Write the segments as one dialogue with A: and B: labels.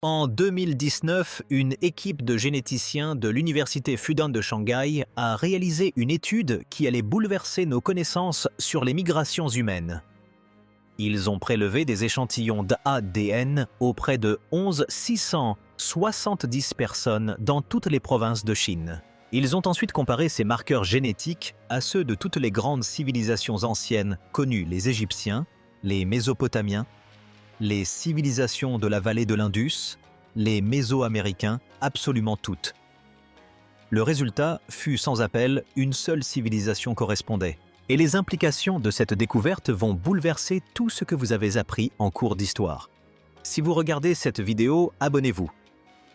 A: En 2019, une équipe de généticiens de l'université Fudan de Shanghai a réalisé une étude qui allait bouleverser nos connaissances sur les migrations humaines. Ils ont prélevé des échantillons d'ADN auprès de 11 670 personnes dans toutes les provinces de Chine. Ils ont ensuite comparé ces marqueurs génétiques à ceux de toutes les grandes civilisations anciennes connues, les Égyptiens, les Mésopotamiens, les civilisations de la vallée de l'Indus, les Mésoaméricains, absolument toutes. Le résultat fut sans appel, une seule civilisation correspondait. Et les implications de cette découverte vont bouleverser tout ce que vous avez appris en cours d'histoire. Si vous regardez cette vidéo, abonnez-vous.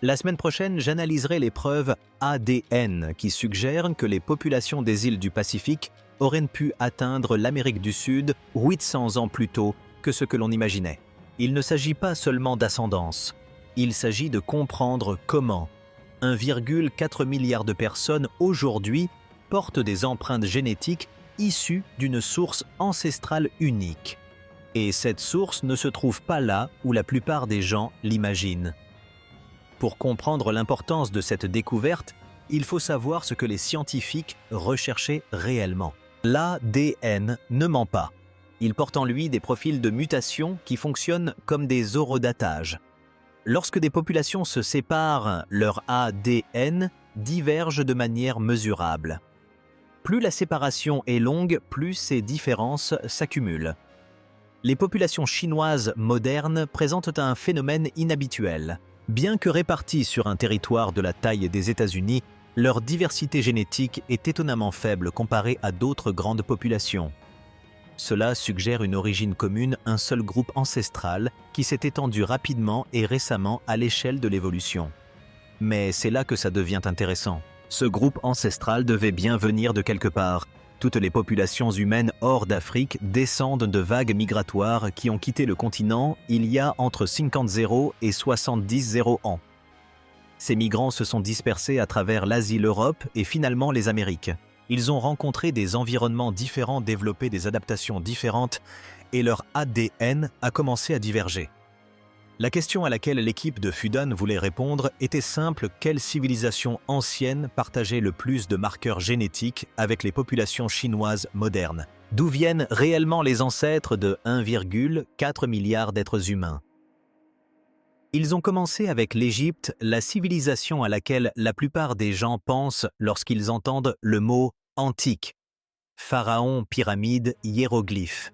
A: La semaine prochaine, j'analyserai les preuves ADN qui suggèrent que les populations des îles du Pacifique auraient pu atteindre l'Amérique du Sud 800 ans plus tôt que ce que l'on imaginait. Il ne s'agit pas seulement d'ascendance, il s'agit de comprendre comment 1,4 milliard de personnes aujourd'hui portent des empreintes génétiques issues d'une source ancestrale unique. Et cette source ne se trouve pas là où la plupart des gens l'imaginent. Pour comprendre l'importance de cette découverte, il faut savoir ce que les scientifiques recherchaient réellement. L'ADN ne ment pas. Il porte en lui des profils de mutation qui fonctionnent comme des horodatages. Lorsque des populations se séparent, leur ADN diverge de manière mesurable. Plus la séparation est longue, plus ces différences s'accumulent. Les populations chinoises modernes présentent un phénomène inhabituel. Bien que réparties sur un territoire de la taille des États-Unis, leur diversité génétique est étonnamment faible comparée à d'autres grandes populations. Cela suggère une origine commune, un seul groupe ancestral qui s'est étendu rapidement et récemment à l'échelle de l'évolution. Mais c'est là que ça devient intéressant. Ce groupe ancestral devait bien venir de quelque part. Toutes les populations humaines hors d'Afrique descendent de vagues migratoires qui ont quitté le continent il y a entre 50-0 et 70-0 ans. Ces migrants se sont dispersés à travers l'Asie, l'Europe et finalement les Amériques. Ils ont rencontré des environnements différents, développé des adaptations différentes et leur ADN a commencé à diverger. La question à laquelle l'équipe de Fudan voulait répondre était simple: quelle civilisation ancienne partageait le plus de marqueurs génétiques avec les populations chinoises modernes? D'où viennent réellement les ancêtres de 1,4 milliard d'êtres humains? Ils ont commencé avec l'Égypte, la civilisation à laquelle la plupart des gens pensent lorsqu'ils entendent le mot « antique ». Pharaons, pyramides, hiéroglyphes.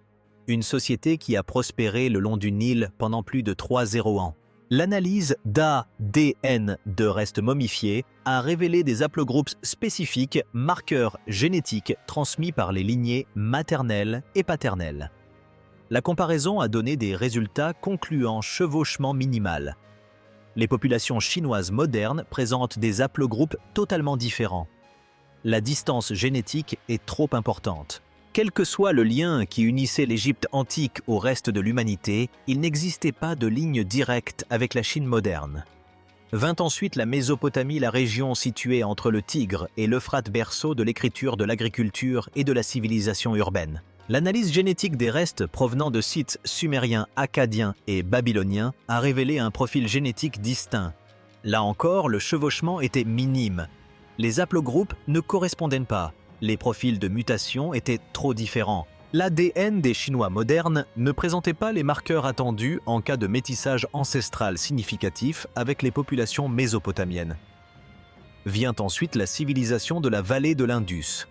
A: Une société qui a prospéré le long du Nil pendant plus de 3 ans. L'analyse d'ADN de restes momifiés a révélé des haplogroupes spécifiques, marqueurs génétiques transmis par les lignées maternelles et paternelles. La comparaison a donné des résultats concluant chevauchement minimal. Les populations chinoises modernes présentent des haplogroupes totalement différents. La distance génétique est trop importante. Quel que soit le lien qui unissait l'Égypte antique au reste de l'humanité, il n'existait pas de ligne directe avec la Chine moderne. Vint ensuite la Mésopotamie, la région située entre le Tigre et l'Euphrate, berceau de l'écriture, de l'agriculture et de la civilisation urbaine. L'analyse génétique des restes provenant de sites sumériens, akkadiens et babyloniens a révélé un profil génétique distinct. Là encore, le chevauchement était minime. Les haplogroupes ne correspondaient pas. Les profils de mutation étaient trop différents. L'ADN des Chinois modernes ne présentait pas les marqueurs attendus en cas de métissage ancestral significatif avec les populations mésopotamiennes. Vient ensuite la civilisation de la vallée de l'Indus.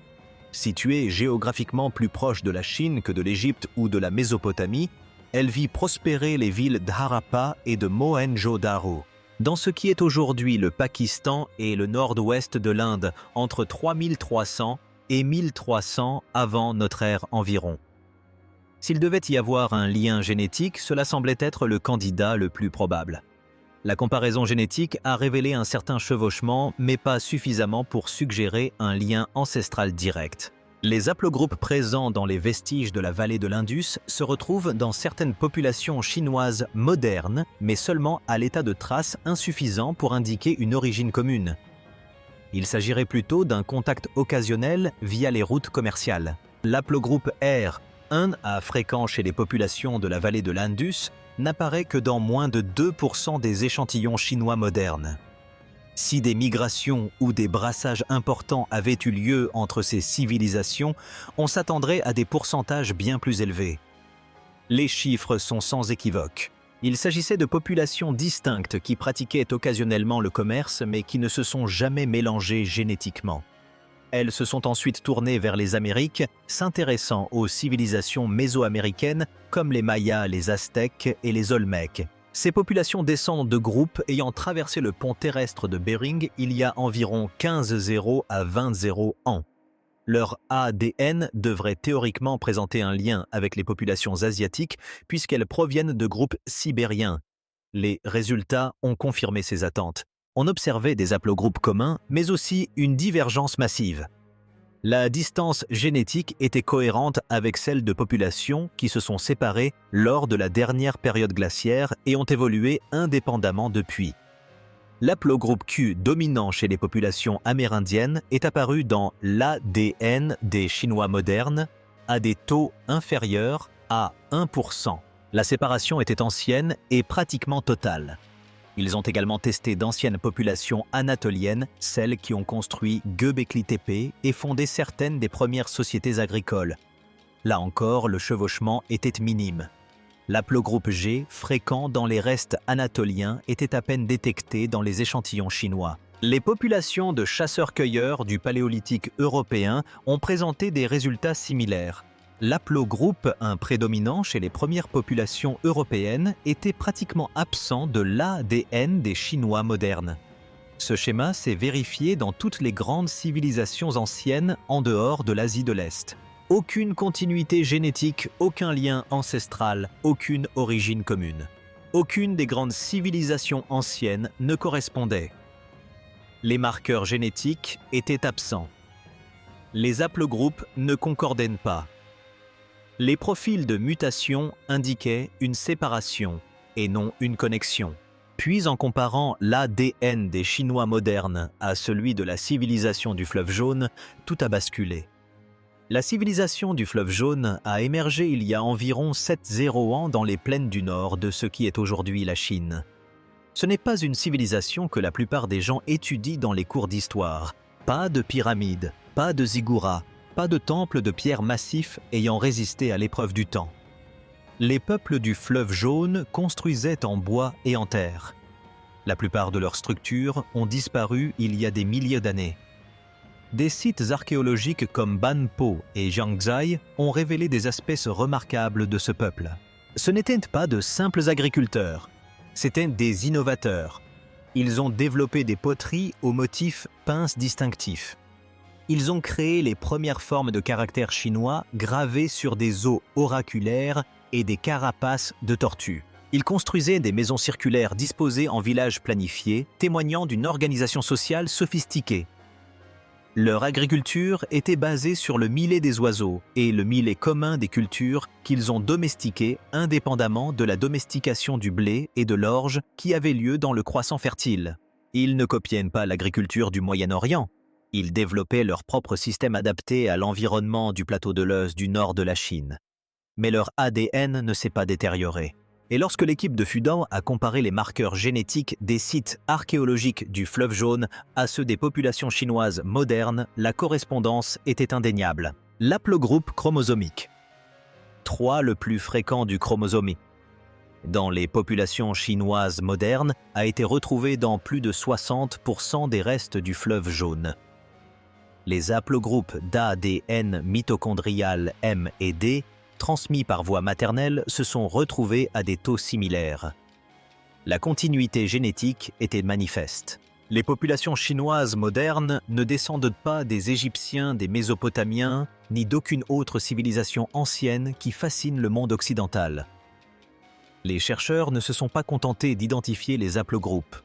A: Située géographiquement plus proche de la Chine que de l'Égypte ou de la Mésopotamie, elle vit prospérer les villes d'Harappa et de Mohenjo-Daro. Dans ce qui est aujourd'hui le Pakistan et le nord-ouest de l'Inde, entre 3300 et 1300 avant notre ère environ. S'il devait y avoir un lien génétique, cela semblait être le candidat le plus probable. La comparaison génétique a révélé un certain chevauchement, mais pas suffisamment pour suggérer un lien ancestral direct. Les haplogroupes présents dans les vestiges de la vallée de l'Indus se retrouvent dans certaines populations chinoises modernes, mais seulement à l'état de traces insuffisant pour indiquer une origine commune. Il s'agirait plutôt d'un contact occasionnel via les routes commerciales. L'aplogroupe R1A fréquent chez les populations de la vallée de l'Indus n'apparaît que dans moins de 2% des échantillons chinois modernes. Si des migrations ou des brassages importants avaient eu lieu entre ces civilisations, on s'attendrait à des pourcentages bien plus élevés. Les chiffres sont sans équivoque. Il s'agissait de populations distinctes qui pratiquaient occasionnellement le commerce mais qui ne se sont jamais mélangées génétiquement. Elles se sont ensuite tournées vers les Amériques, s'intéressant aux civilisations mésoaméricaines comme les Mayas, les Aztèques et les Olmèques. Ces populations descendent de groupes ayant traversé le pont terrestre de Bering il y a environ 15 à 20 ans. Leur ADN devrait théoriquement présenter un lien avec les populations asiatiques puisqu'elles proviennent de groupes sibériens. Les résultats ont confirmé ces attentes. On observait des haplogroupes communs, mais aussi une divergence massive. La distance génétique était cohérente avec celle de populations qui se sont séparées lors de la dernière période glaciaire et ont évolué indépendamment depuis. L'haplogroupe Q dominant chez les populations amérindiennes est apparu dans l'ADN des Chinois modernes à des taux inférieurs à 1%. La séparation était ancienne et pratiquement totale. Ils ont également testé d'anciennes populations anatoliennes, celles qui ont construit Göbekli Tepe et fondé certaines des premières sociétés agricoles. Là encore, le chevauchement était minime. L'haplogroupe G, fréquent dans les restes anatoliens, était à peine détecté dans les échantillons chinois. Les populations de chasseurs-cueilleurs du Paléolithique européen ont présenté des résultats similaires. L'haplogroupe, un prédominant chez les premières populations européennes, était pratiquement absent de l'ADN des Chinois modernes. Ce schéma s'est vérifié dans toutes les grandes civilisations anciennes en dehors de l'Asie de l'Est. Aucune continuité génétique, aucun lien ancestral, aucune origine commune. Aucune des grandes civilisations anciennes ne correspondait. Les marqueurs génétiques étaient absents. Les haplogroupes ne concordaient pas. Les profils de mutation indiquaient une séparation et non une connexion. Puis en comparant l'ADN des Chinois modernes à celui de la civilisation du fleuve jaune, tout a basculé. La civilisation du fleuve jaune a émergé il y a environ 7 ans dans les plaines du nord de ce qui est aujourd'hui la Chine. Ce n'est pas une civilisation que la plupart des gens étudient dans les cours d'histoire. Pas de pyramides, pas de ziggourats, pas de temples de pierre massifs ayant résisté à l'épreuve du temps. Les peuples du fleuve jaune construisaient en bois et en terre. La plupart de leurs structures ont disparu il y a des milliers d'années. Des sites archéologiques comme Banpo et Jiangzhai ont révélé des espèces remarquables de ce peuple. Ce n'étaient pas de simples agriculteurs, c'étaient des innovateurs. Ils ont développé des poteries aux motifs pinces distinctifs. Ils ont créé les premières formes de caractères chinois gravés sur des os oraculaires et des carapaces de tortues. Ils construisaient des maisons circulaires disposées en villages planifiés, témoignant d'une organisation sociale sophistiquée. Leur agriculture était basée sur le millet des oiseaux et le millet commun des cultures qu'ils ont domestiquées indépendamment de la domestication du blé et de l'orge qui avait lieu dans le croissant fertile. Ils ne copiaient pas l'agriculture du Moyen-Orient. Ils développaient leur propre système adapté à l'environnement du plateau de l'Euse du nord de la Chine. Mais leur ADN ne s'est pas détérioré. Et lorsque l'équipe de Fudan a comparé les marqueurs génétiques des sites archéologiques du fleuve jaune à ceux des populations chinoises modernes, la correspondance était indéniable. L'haplogroupe chromosomique. 3 le plus fréquent du chromosome dans les populations chinoises modernes a été retrouvé dans plus de 60% des restes du fleuve jaune. Les haplogroupes d'ADN mitochondrial M et D transmis par voie maternelle se sont retrouvés à des taux similaires. La continuité génétique était manifeste. Les populations chinoises modernes ne descendent pas des Égyptiens, des Mésopotamiens, ni d'aucune autre civilisation ancienne qui fascine le monde occidental. Les chercheurs ne se sont pas contentés d'identifier les haplogroupes.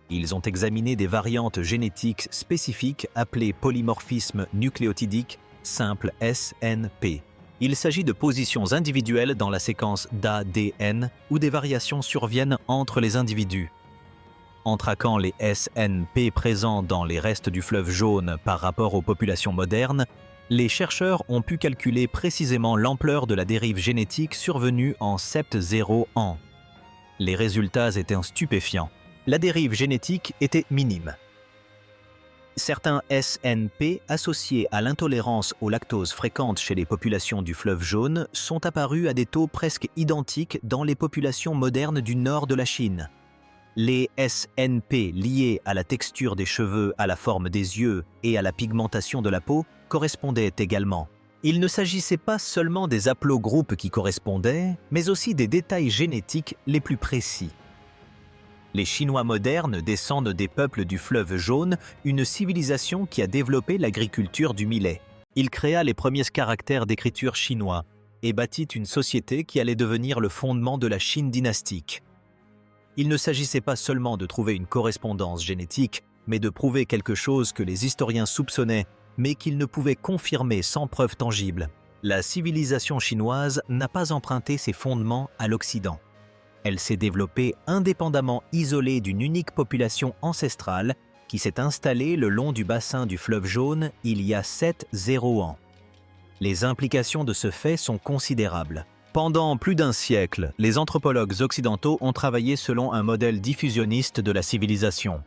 A: Ils ont examiné des variantes génétiques spécifiques appelées polymorphisme nucléotidique simple SNP. Il s'agit de positions individuelles dans la séquence d'ADN où des variations surviennent entre les individus. En traquant les SNP présents dans les restes du fleuve jaune par rapport aux populations modernes, les chercheurs ont pu calculer précisément l'ampleur de la dérive génétique survenue en 70 ans. Les résultats étaient stupéfiants. La dérive génétique était minime. Certains SNP associés à l'intolérance au lactose fréquente chez les populations du fleuve jaune sont apparus à des taux presque identiques dans les populations modernes du nord de la Chine. Les SNP liés à la texture des cheveux, à la forme des yeux et à la pigmentation de la peau correspondaient également. Il ne s'agissait pas seulement des haplogroupes qui correspondaient, mais aussi des détails génétiques les plus précis. Les Chinois modernes descendent des peuples du fleuve jaune, une civilisation qui a développé l'agriculture du millet. Il créa les premiers caractères d'écriture chinois et bâtit une société qui allait devenir le fondement de la Chine dynastique. Il ne s'agissait pas seulement de trouver une correspondance génétique, mais de prouver quelque chose que les historiens soupçonnaient, mais qu'ils ne pouvaient confirmer sans preuve tangible. La civilisation chinoise n'a pas emprunté ses fondements à l'Occident. Elle s'est développée indépendamment isolée d'une unique population ancestrale qui s'est installée le long du bassin du fleuve jaune il y a 7-0 ans. Les implications de ce fait sont considérables. Pendant plus d'un siècle, les anthropologues occidentaux ont travaillé selon un modèle diffusionniste de la civilisation.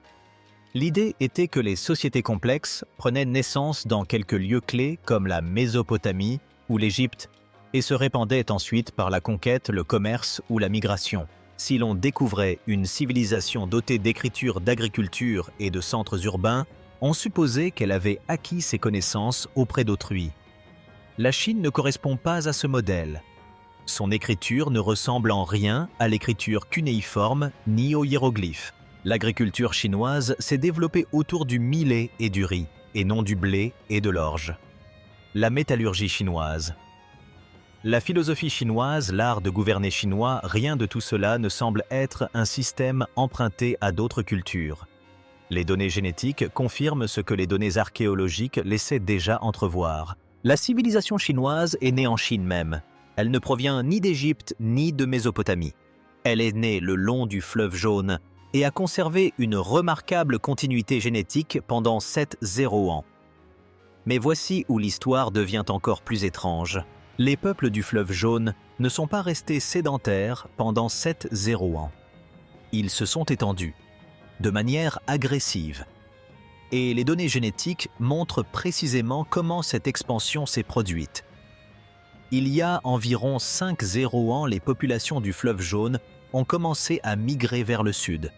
A: L'idée était que les sociétés complexes prenaient naissance dans quelques lieux clés comme la Mésopotamie ou l'Égypte et se répandaient ensuite par la conquête, le commerce ou la migration. Si l'on découvrait une civilisation dotée d'écriture d'agriculture et de centres urbains, on supposait qu'elle avait acquis ses connaissances auprès d'autrui. La Chine ne correspond pas à ce modèle. Son écriture ne ressemble en rien à l'écriture cunéiforme ni aux hiéroglyphes. L'agriculture chinoise s'est développée autour du millet et du riz, et non du blé et de l'orge. La métallurgie chinoise. La philosophie chinoise, l'art de gouverner chinois, rien de tout cela ne semble être un système emprunté à d'autres cultures. Les données génétiques confirment ce que les données archéologiques laissaient déjà entrevoir. La civilisation chinoise est née en Chine même. Elle ne provient ni d'Égypte ni de Mésopotamie. Elle est née le long du fleuve jaune et a conservé une remarquable continuité génétique pendant 7-0 ans. Mais voici où l'histoire devient encore plus étrange. Les peuples du fleuve jaune ne sont pas restés sédentaires pendant 7-0 ans. Ils se sont étendus, de manière agressive. Et les données génétiques montrent précisément comment cette expansion s'est produite. Il y a environ 5-0 ans, les populations du fleuve jaune ont commencé à migrer vers le sud.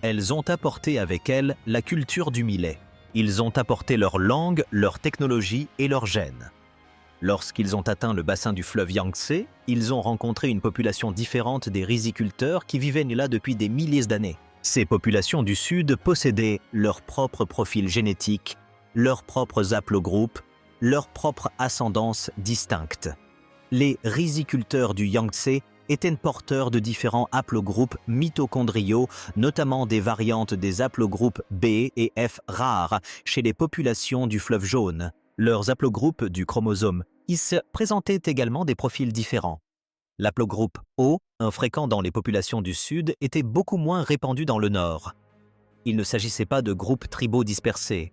A: Elles ont apporté avec elles la culture du millet. Ils ont apporté leur langue, leur technologie et leurs gènes. Lorsqu'ils ont atteint le bassin du fleuve Yangtze, ils ont rencontré une population différente des riziculteurs qui vivaient là depuis des milliers d'années. Ces populations du sud possédaient leur propre profil génétique, leurs propres haplogroupes, leur propre ascendance distincte. Les riziculteurs du Yangtze étaient porteurs de différents haplogroupes mitochondriaux, notamment des variantes des haplogroupes B et F rares chez les populations du fleuve jaune. Leurs haplogroupes du chromosome Is présentaient également des profils différents. L'haplogroupe O, infréquent dans les populations du sud, était beaucoup moins répandu dans le nord. Il ne s'agissait pas de groupes tribaux dispersés.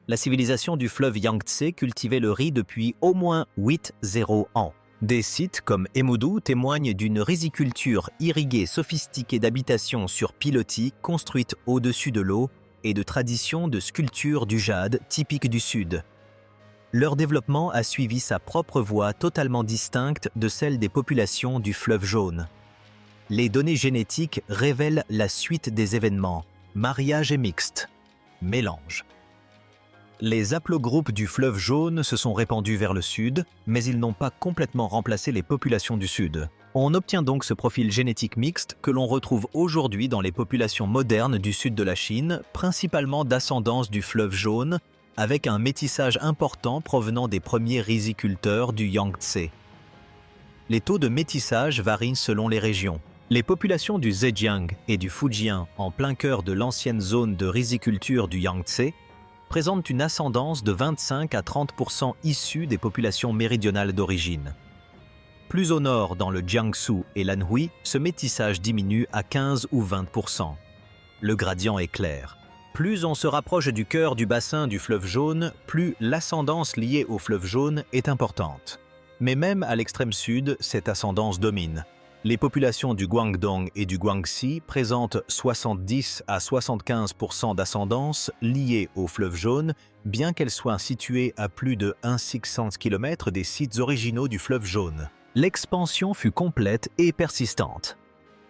A: La civilisation du fleuve Yangtze cultivait le riz depuis au moins 8-0 ans. Des sites comme Emudu témoignent d'une riziculture irriguée sophistiquée d'habitations sur pilotis construites au-dessus de l'eau et de traditions de sculpture du jade typiques du sud. Leur développement a suivi sa propre voie totalement distincte de celle des populations du fleuve jaune. Les données génétiques révèlent la suite des événements. Mariage et mixte. Mélange. Les haplogroupes du fleuve jaune se sont répandus vers le sud, mais ils n'ont pas complètement remplacé les populations du sud. On obtient donc ce profil génétique mixte que l'on retrouve aujourd'hui dans les populations modernes du sud de la Chine, principalement d'ascendance du fleuve jaune, avec un métissage important provenant des premiers riziculteurs du Yangtze. Les taux de métissage varient selon les régions. Les populations du Zhejiang et du Fujian, en plein cœur de l'ancienne zone de riziculture du Yangtze, présentent une ascendance de 25 à 30% issue des populations méridionales d'origine. Plus au nord, dans le Jiangsu et l'Anhui, ce métissage diminue à 15 ou 20%. Le gradient est clair. Plus on se rapproche du cœur du bassin du fleuve jaune, plus l'ascendance liée au fleuve jaune est importante. Mais même à l'extrême sud, cette ascendance domine. Les populations du Guangdong et du Guangxi présentent 70 à 75% d'ascendance liée au fleuve jaune, bien qu'elles soient situées à plus de 1,600 km des sites originaux du fleuve jaune. L'expansion fut complète et persistante.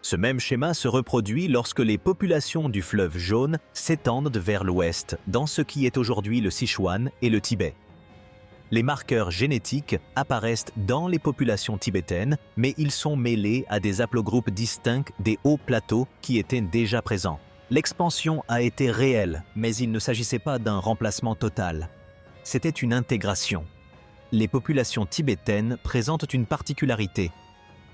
A: Ce même schéma se reproduit lorsque les populations du fleuve jaune s'étendent vers l'ouest, dans ce qui est aujourd'hui le Sichuan et le Tibet. Les marqueurs génétiques apparaissent dans les populations tibétaines, mais ils sont mêlés à des haplogroupes distincts des hauts plateaux qui étaient déjà présents. L'expansion a été réelle, mais il ne s'agissait pas d'un remplacement total. C'était une intégration. Les populations tibétaines présentent une particularité.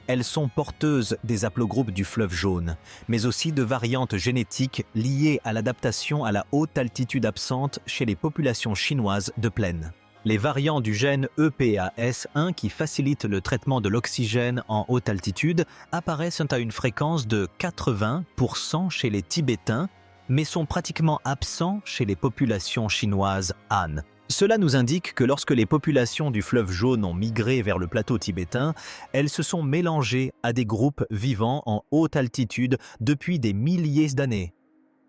A: Elles sont porteuses des haplogroupes du fleuve jaune, mais aussi de variantes génétiques liées à l'adaptation à la haute altitude absente chez les populations chinoises de plaine. Les variants du gène EPAS1 qui facilitent le traitement de l'oxygène en haute altitude apparaissent à une fréquence de 80% chez les Tibétains, mais sont pratiquement absents chez les populations chinoises Han. Cela nous indique que lorsque les populations du fleuve jaune ont migré vers le plateau tibétain, elles se sont mélangées à des groupes vivant en haute altitude depuis des milliers d'années.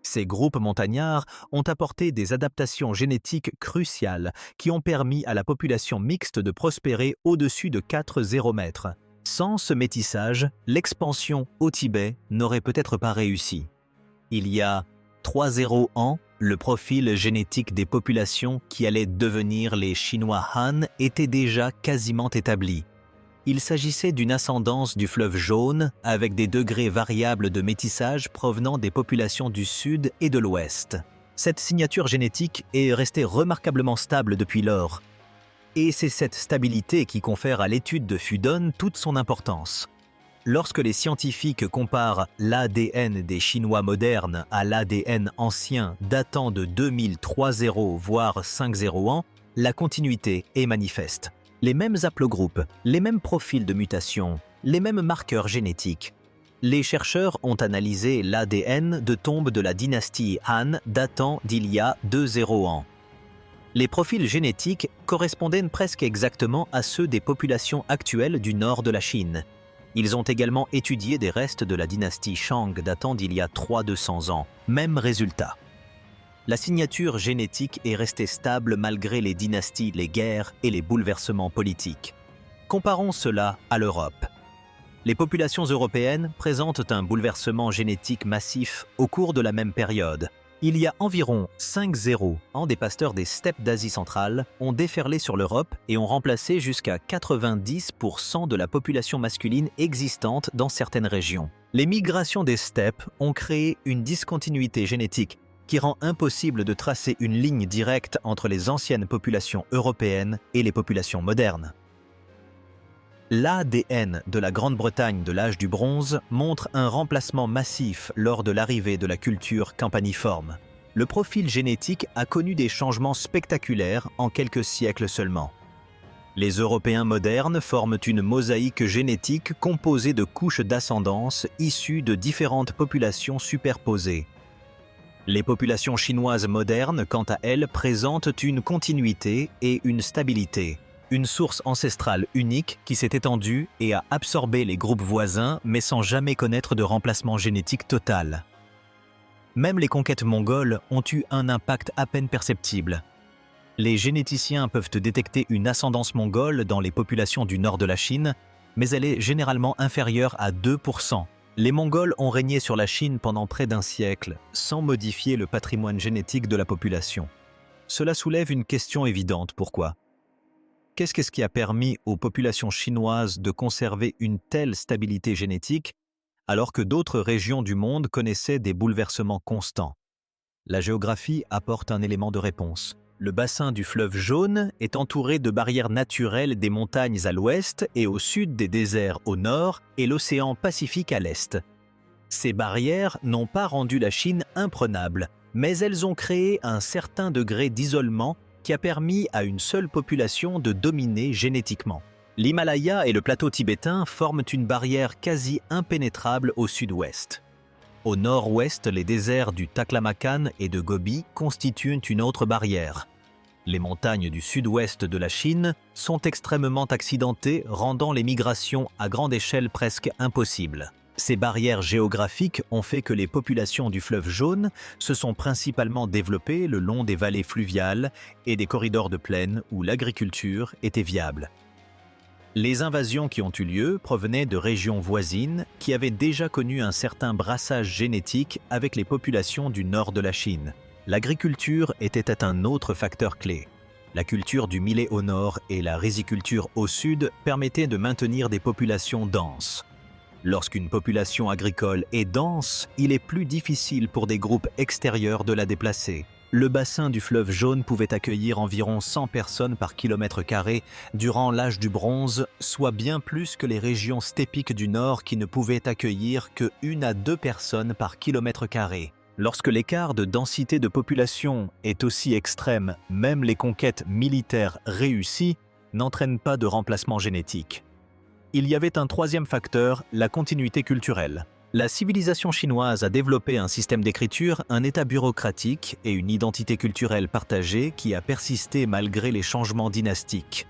A: Ces groupes montagnards ont apporté des adaptations génétiques cruciales qui ont permis à la population mixte de prospérer au-dessus de 4,0 mètres. Sans ce métissage, l'expansion au Tibet n'aurait peut-être pas réussi. Il y a 3,0 ans, le profil génétique des populations qui allaient devenir les Chinois Han était déjà quasiment établi. Il s'agissait d'une ascendance du fleuve jaune avec des degrés variables de métissage provenant des populations du sud et de l'ouest. Cette signature génétique est restée remarquablement stable depuis lors. Et c'est cette stabilité qui confère à l'étude de Fudon toute son importance. Lorsque les scientifiques comparent l'ADN des Chinois modernes à l'ADN ancien datant de 2030 voire 50 ans, la continuité est manifeste. Les mêmes haplogroupes, les mêmes profils de mutation, les mêmes marqueurs génétiques. Les chercheurs ont analysé l'ADN de tombes de la dynastie Han datant d'il y a 2,0 ans. Les profils génétiques correspondaient presque exactement à ceux des populations actuelles du nord de la Chine. Ils ont également étudié des restes de la dynastie Shang datant d'il y a 300-200 ans. Même résultat. La signature génétique est restée stable malgré les dynasties, les guerres et les bouleversements politiques. Comparons cela à l'Europe. Les populations européennes présentent un bouleversement génétique massif au cours de la même période. Il y a environ 5,0 ans, des pasteurs des steppes d'Asie centrale ont déferlé sur l'Europe et ont remplacé jusqu'à 90% de la population masculine existante dans certaines régions. Les migrations des steppes ont créé une discontinuité génétique qui rend impossible de tracer une ligne directe entre les anciennes populations européennes et les populations modernes. L'ADN de la Grande-Bretagne de l'âge du bronze montre un remplacement massif lors de l'arrivée de la culture campaniforme. Le profil génétique a connu des changements spectaculaires en quelques siècles seulement. Les Européens modernes forment une mosaïque génétique composée de couches d'ascendance issues de différentes populations superposées. Les populations chinoises modernes, quant à elles, présentent une continuité et une stabilité. Une source ancestrale unique qui s'est étendue et a absorbé les groupes voisins, mais sans jamais connaître de remplacement génétique total. Même les conquêtes mongoles ont eu un impact à peine perceptible. Les généticiens peuvent détecter une ascendance mongole dans les populations du nord de la Chine, mais elle est généralement inférieure à 2%. Les Mongols ont régné sur la Chine pendant près d'un siècle, sans modifier le patrimoine génétique de la population. Cela soulève une question évidente, pourquoi ? Qu'est-ce qui a permis aux populations chinoises de conserver une telle stabilité génétique alors que d'autres régions du monde connaissaient des bouleversements constants? La géographie apporte un élément de réponse. Le bassin du fleuve Jaune est entouré de barrières naturelles des montagnes à l'ouest et au sud des déserts au nord et l'océan Pacifique à l'est. Ces barrières n'ont pas rendu la Chine imprenable, mais elles ont créé un certain degré d'isolement qui a permis à une seule population de dominer génétiquement. L'Himalaya et le plateau tibétain forment une barrière quasi impénétrable au sud-ouest. Au nord-ouest, les déserts du Taklamakan et de Gobi constituent une autre barrière. Les montagnes du sud-ouest de la Chine sont extrêmement accidentées, rendant les migrations à grande échelle presque impossibles. Ces barrières géographiques ont fait que les populations du fleuve Jaune se sont principalement développées le long des vallées fluviales et des corridors de plaine où l'agriculture était viable. Les invasions qui ont eu lieu provenaient de régions voisines qui avaient déjà connu un certain brassage génétique avec les populations du nord de la Chine. L'agriculture était un autre facteur clé. La culture du millet au nord et la riziculture au sud permettaient de maintenir des populations denses. Lorsqu'une population agricole est dense, il est plus difficile pour des groupes extérieurs de la déplacer. Le bassin du fleuve Jaune pouvait accueillir environ 100 personnes par kilomètre carré durant l'âge du bronze, soit bien plus que les régions steppiques du nord qui ne pouvaient accueillir que 1 à 2 personnes par kilomètre carré. Lorsque l'écart de densité de population est aussi extrême, même les conquêtes militaires réussies n'entraînent pas de remplacement génétique. Il y avait un troisième facteur, la continuité culturelle. La civilisation chinoise a développé un système d'écriture, un état bureaucratique et une identité culturelle partagée qui a persisté malgré les changements dynastiques.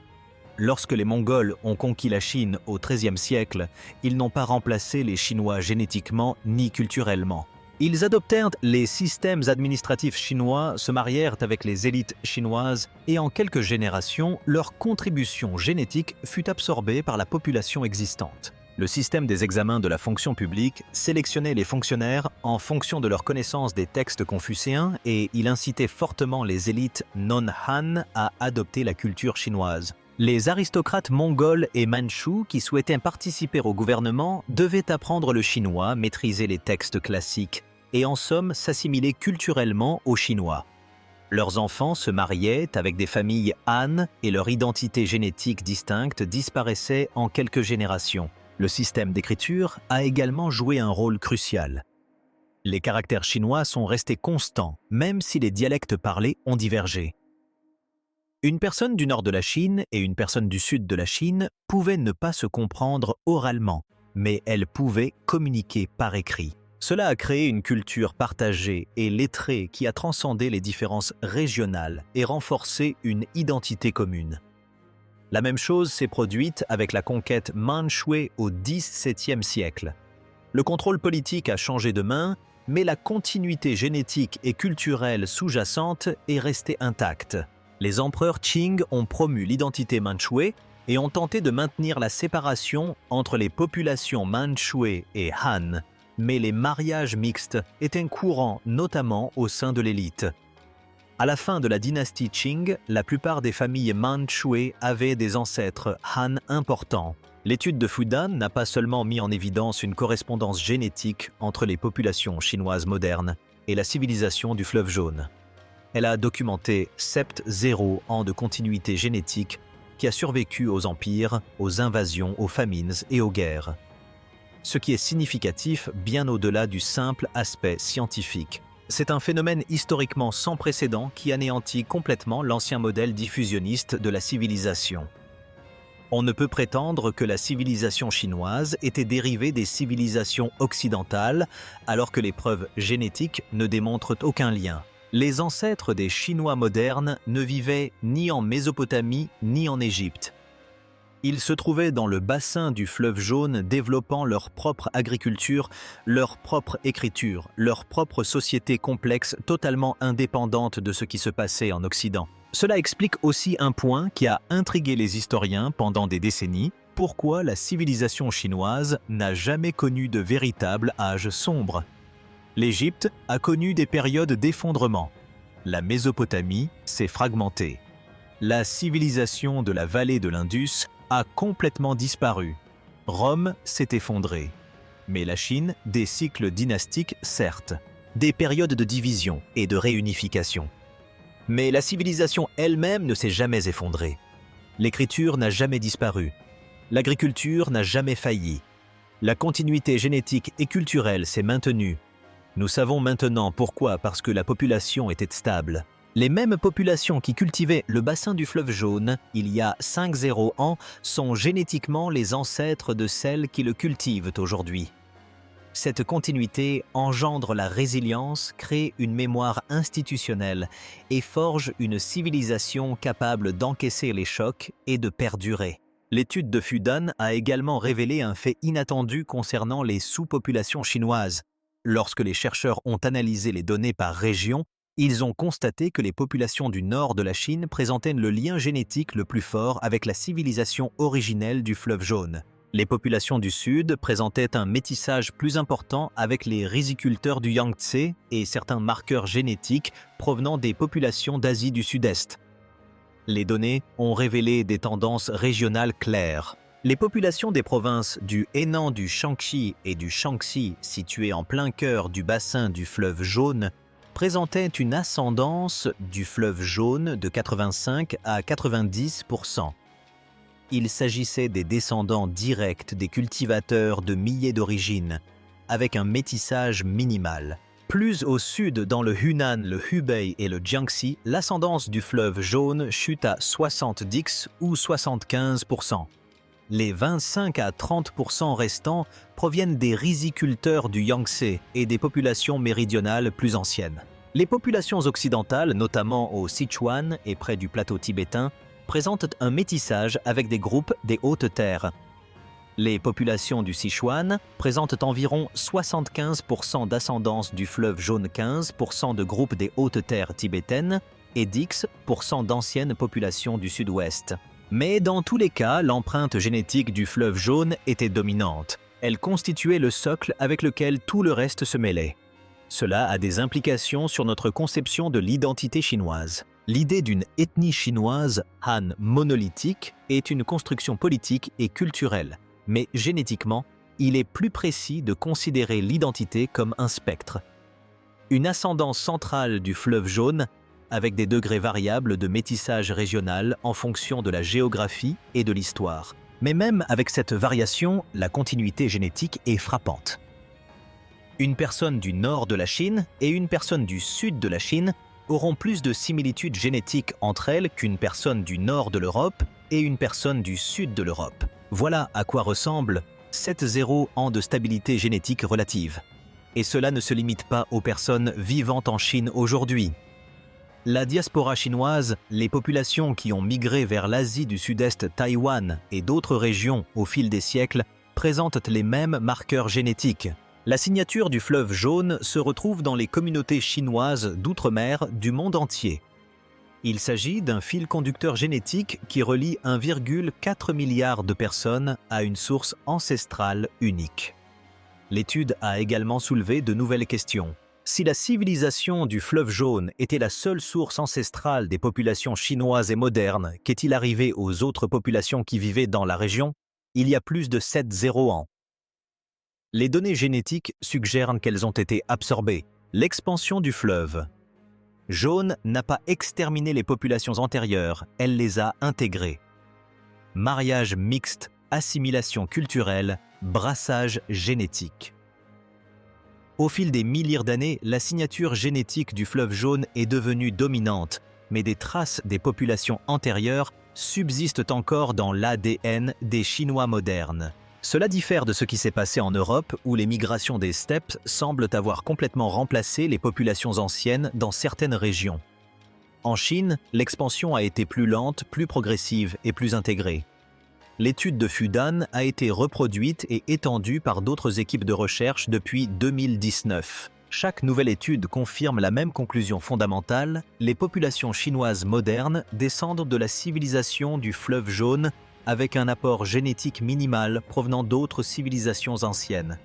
A: Lorsque les Mongols ont conquis la Chine au XIIIe siècle, ils n'ont pas remplacé les Chinois génétiquement ni culturellement. Ils adoptèrent les systèmes administratifs chinois, se marièrent avec les élites chinoises et en quelques générations, leur contribution génétique fut absorbée par la population existante. Le système des examens de la fonction publique sélectionnait les fonctionnaires en fonction de leur connaissance des textes confucéens et il incitait fortement les élites non-Han à adopter la culture chinoise. Les aristocrates mongols et mandchous qui souhaitaient participer au gouvernement devaient apprendre le chinois, maîtriser les textes classiques et en somme s'assimiler culturellement aux Chinois. Leurs enfants se mariaient avec des familles Han et leur identité génétique distincte disparaissait en quelques générations. Le système d'écriture a également joué un rôle crucial. Les caractères chinois sont restés constants, même si les dialectes parlés ont divergé. Une personne du nord de la Chine et une personne du sud de la Chine pouvaient ne pas se comprendre oralement, mais elles pouvaient communiquer par écrit. Cela a créé une culture partagée et lettrée qui a transcendé les différences régionales et renforcé une identité commune. La même chose s'est produite avec la conquête mandchoue au XVIIe siècle. Le contrôle politique a changé de main, mais la continuité génétique et culturelle sous-jacente est restée intacte. Les empereurs Qing ont promu l'identité mandchoue et ont tenté de maintenir la séparation entre les populations mandchoue et Han, mais les mariages mixtes étaient courants notamment au sein de l'élite. À la fin de la dynastie Qing, la plupart des familles mandchoue avaient des ancêtres Han importants. L'étude de Fudan n'a pas seulement mis en évidence une correspondance génétique entre les populations chinoises modernes et la civilisation du fleuve Jaune. Elle a documenté 0 ans de continuité génétique qui a survécu aux empires, aux invasions, aux famines et aux guerres. Ce qui est significatif bien au-delà du simple aspect scientifique. C'est un phénomène historiquement sans précédent qui anéantit complètement l'ancien modèle diffusionniste de la civilisation. On ne peut prétendre que la civilisation chinoise était dérivée des civilisations occidentales, alors que les preuves génétiques ne démontrent aucun lien. Les ancêtres des Chinois modernes ne vivaient ni en Mésopotamie ni en Égypte. Ils se trouvaient dans le bassin du fleuve Jaune développant leur propre agriculture, leur propre écriture, leur propre société complexe totalement indépendante de ce qui se passait en Occident. Cela explique aussi un point qui a intrigué les historiens pendant des décennies, pourquoi la civilisation chinoise n'a jamais connu de véritable âge sombre. L'Égypte a connu des périodes d'effondrement. La Mésopotamie s'est fragmentée. La civilisation de la vallée de l'Indus a complètement disparu. Rome s'est effondrée. Mais la Chine, des cycles dynastiques certes, des périodes de division et de réunification. Mais la civilisation elle-même ne s'est jamais effondrée. L'écriture n'a jamais disparu. L'agriculture n'a jamais failli. La continuité génétique et culturelle s'est maintenue. Nous savons maintenant pourquoi, parce que la population était stable. Les mêmes populations qui cultivaient le bassin du fleuve Jaune il y a 0 ans sont génétiquement les ancêtres de celles qui le cultivent aujourd'hui. Cette continuité engendre la résilience, crée une mémoire institutionnelle et forge une civilisation capable d'encaisser les chocs et de perdurer. L'étude de Fudan a également révélé un fait inattendu concernant les sous-populations chinoises. Lorsque les chercheurs ont analysé les données par région, ils ont constaté que les populations du nord de la Chine présentaient le lien génétique le plus fort avec la civilisation originelle du fleuve jaune. Les populations du sud présentaient un métissage plus important avec les riziculteurs du Yangtze et certains marqueurs génétiques provenant des populations d'Asie du Sud-Est. Les données ont révélé des tendances régionales claires. Les populations des provinces du Henan, du Shaanxi et du Shaanxi, situées en plein cœur du bassin du fleuve jaune, présentaient une ascendance du fleuve jaune de 85 à 90%. Il s'agissait des descendants directs des cultivateurs de millet d'origine, avec un métissage minimal. Plus au sud, dans le Hunan, le Hubei et le Jiangxi, l'ascendance du fleuve jaune chute à 70 ou 75%. Les 25 à 30% restants proviennent des riziculteurs du Yangtze et des populations méridionales plus anciennes. Les populations occidentales, notamment au Sichuan et près du plateau tibétain, présentent un métissage avec des groupes des hautes terres. Les populations du Sichuan présentent environ 75% d'ascendance du fleuve jaune, 15% de groupes des hautes terres tibétaines et 10% d'anciennes populations du sud-ouest. Mais dans tous les cas, l'empreinte génétique du fleuve jaune était dominante. Elle constituait le socle avec lequel tout le reste se mêlait. Cela a des implications sur notre conception de l'identité chinoise. L'idée d'une ethnie chinoise Han monolithique est une construction politique et culturelle, mais génétiquement, il est plus précis de considérer l'identité comme un spectre. Une ascendance centrale du fleuve jaune, avec des degrés variables de métissage régional en fonction de la géographie et de l'histoire. Mais même avec cette variation, la continuité génétique est frappante. Une personne du nord de la Chine et une personne du sud de la Chine auront plus de similitudes génétiques entre elles qu'une personne du nord de l'Europe et une personne du sud de l'Europe. Voilà à quoi ressemble 7,0 ans de stabilité génétique relative. Et cela ne se limite pas aux personnes vivant en Chine aujourd'hui. La diaspora chinoise, les populations qui ont migré vers l'Asie du Sud-Est, Taïwan et d'autres régions au fil des siècles, présentent les mêmes marqueurs génétiques. La signature du fleuve jaune se retrouve dans les communautés chinoises d'outre-mer du monde entier. Il s'agit d'un fil conducteur génétique qui relie 1,4 milliard de personnes à une source ancestrale unique. L'étude a également soulevé de nouvelles questions. Si la civilisation du fleuve jaune était la seule source ancestrale des populations chinoises et modernes, qu'est-il arrivé aux autres populations qui vivaient dans la région il y a plus de 7,0 ans? Les données génétiques suggèrent qu'elles ont été absorbées. L'expansion du fleuve jaune n'a pas exterminé les populations antérieures, elle les a intégrées. Mariage mixte, assimilation culturelle, brassage génétique. Au fil des milliers d'années, la signature génétique du fleuve jaune est devenue dominante, mais des traces des populations antérieures subsistent encore dans l'ADN des Chinois modernes. Cela diffère de ce qui s'est passé en Europe, où les migrations des steppes semblent avoir complètement remplacé les populations anciennes dans certaines régions. En Chine, l'expansion a été plus lente, plus progressive et plus intégrée. L'étude de Fudan a été reproduite et étendue par d'autres équipes de recherche depuis 2019. Chaque nouvelle étude confirme la même conclusion fondamentale, les populations chinoises modernes descendent de la civilisation du fleuve jaune avec un apport génétique minimal provenant d'autres civilisations anciennes.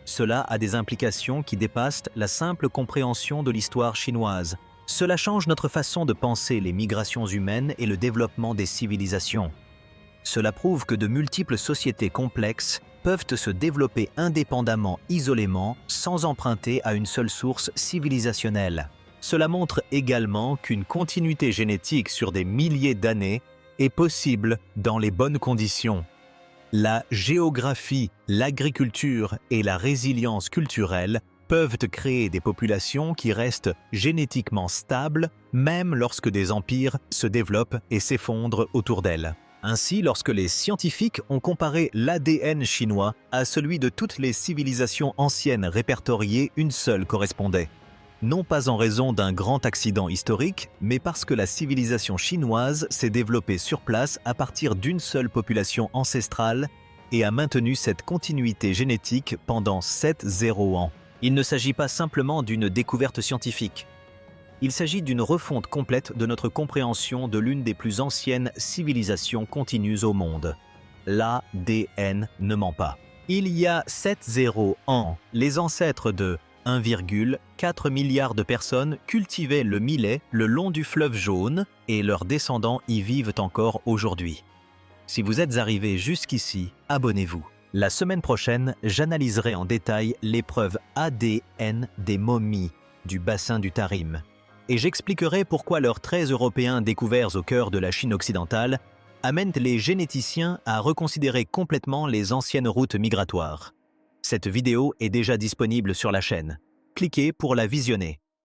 A: Cela a des implications qui dépassent la simple compréhension de l'histoire chinoise. Cela change notre façon de penser les migrations humaines et le développement des civilisations. Cela prouve que de multiples sociétés complexes peuvent se développer indépendamment, isolément, sans emprunter à une seule source civilisationnelle. Cela montre également qu'une continuité génétique sur des milliers d'années est possible dans les bonnes conditions. La géographie, l'agriculture et la résilience culturelle peuvent créer des populations qui restent génétiquement stables, même lorsque des empires se développent et s'effondrent autour d'elles. Ainsi, lorsque les scientifiques ont comparé l'ADN chinois à celui de toutes les civilisations anciennes répertoriées, une seule correspondait. Non pas en raison d'un grand accident historique, mais parce que la civilisation chinoise s'est développée sur place à partir d'une seule population ancestrale et a maintenu cette continuité génétique pendant 7 ans. Il ne s'agit pas simplement d'une découverte scientifique. Il s'agit d'une refonte complète de notre compréhension de l'une des plus anciennes civilisations continues au monde. L'ADN ne ment pas. Il y a 7 ans, les ancêtres de 1,4 milliard de personnes cultivaient le millet le long du fleuve Jaune et leurs descendants y vivent encore aujourd'hui. Si vous êtes arrivé jusqu'ici, abonnez-vous. La semaine prochaine, j'analyserai en détail les preuves ADN des momies du bassin du Tarim. Et j'expliquerai pourquoi leurs traits européens découverts au cœur de la Chine occidentale amènent les généticiens à reconsidérer complètement les anciennes routes migratoires. Cette vidéo est déjà disponible sur la chaîne. Cliquez pour la visionner.